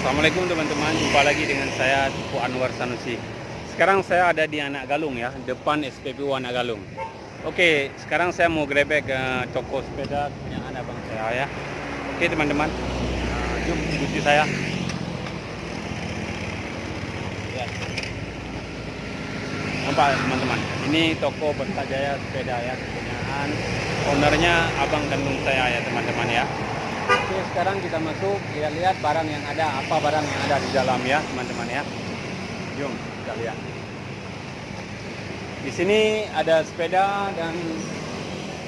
Assalamualaikum teman-teman, jumpa lagi dengan saya Tuku Anwar Sanusi. Sekarang saya ada di Anak Galung ya, depan SPBU Anak Galung. Oke, sekarang saya mau grebek ke toko sepeda punya anak bang saya ya. Oke teman-teman, jom ikuti saya. Ya. Nampak teman-teman, ini toko Bertajaya Sepeda ya, kepunyaan ownernya abang kandung saya ya teman-teman ya. Oke, sekarang kita masuk, lihat barang yang ada, apa barang yang ada di dalam ya teman-teman ya. Jom kita lihat. Di sini ada sepeda dan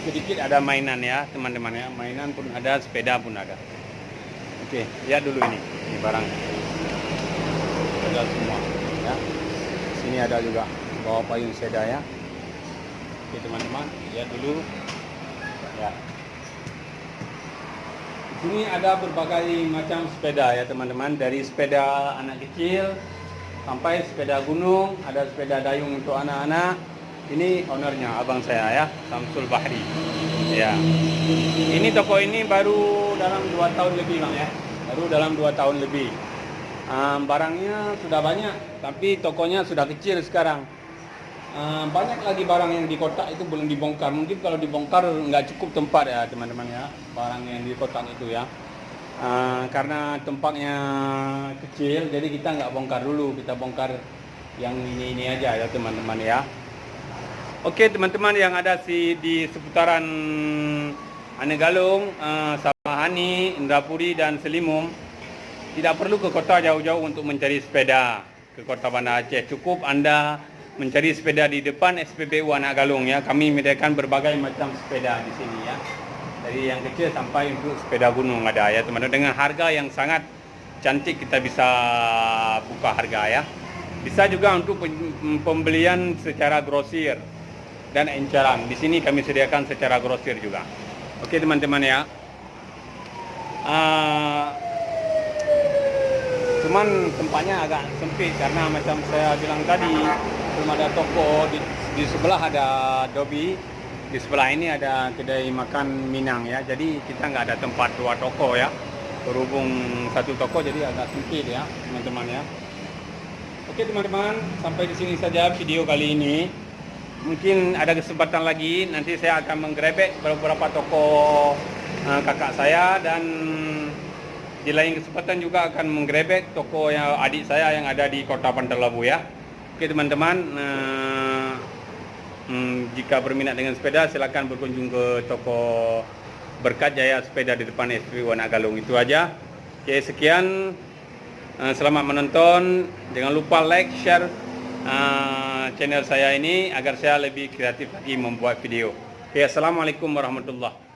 sedikit ada mainan ya teman-teman ya. Mainan pun ada, sepeda pun ada. Oke, lihat dulu ini barang. Ada semua ya. Di sini ada juga bawa payung sepeda ya. Oke teman-teman, lihat dulu ya. Ini ada berbagai macam sepeda ya teman-teman, dari sepeda anak kecil sampai sepeda gunung, ada sepeda dayung untuk anak-anak. Ini ownernya abang saya ya, Samsul Bahri. Ya. Ini toko ini baru dalam 2 tahun lebih bang ya, baru dalam 2 tahun lebih. Barangnya sudah banyak, tapi tokonya sudah kecil sekarang. Banyak lagi barang yang di kotak itu belum dibongkar. Mungkin kalau dibongkar nggak cukup tempat ya teman-teman ya, barang yang di kotak itu ya. Karena tempatnya kecil, jadi kita nggak bongkar dulu, kita bongkar yang ini aja ya teman-teman ya. Oke teman-teman yang ada di seputaran Anak Galung, Samahani, Indrapuri dan Selimum, tidak perlu ke kota jauh-jauh untuk mencari sepeda ke kota Banda Aceh. Cukup Anda mencari sepeda di depan SPBU Anak Galung ya. Kami menyediakan berbagai macam sepeda di sini ya. Dari yang kecil sampai untuk sepeda gunung ada ya teman-teman. Dengan harga yang sangat cantik, kita bisa buka harga ya. Bisa juga untuk pembelian secara grosir dan enceran. Di sini kami sediakan secara grosir juga. Oke teman-teman ya. Cuman tempatnya agak sempit karena macam saya bilang tadi, belum ada toko. Di sebelah ada Dobi, di sebelah ini ada kedai makan Minang ya. Jadi kita nggak ada tempat 2 toko ya, berhubung 1 toko jadi agak sempit ya teman-teman ya. Oke teman-teman, sampai di sini saja video kali ini. Mungkin ada kesempatan lagi, nanti saya akan menggerebek beberapa toko kakak saya, dan di lain kesempatan juga akan menggerebek toko yang adik saya yang ada di Kota Bandar Labu ya. Oke teman-teman, jika berminat dengan sepeda silakan berkunjung ke toko Berkat Jaya Sepeda di depan SPBU Anak Galung. Itu aja. Oke, sekian. Selamat menonton. Jangan lupa like, share channel saya ini agar saya lebih kreatif lagi membuat video. Oke, assalamualaikum warahmatullahi wabarakatuh.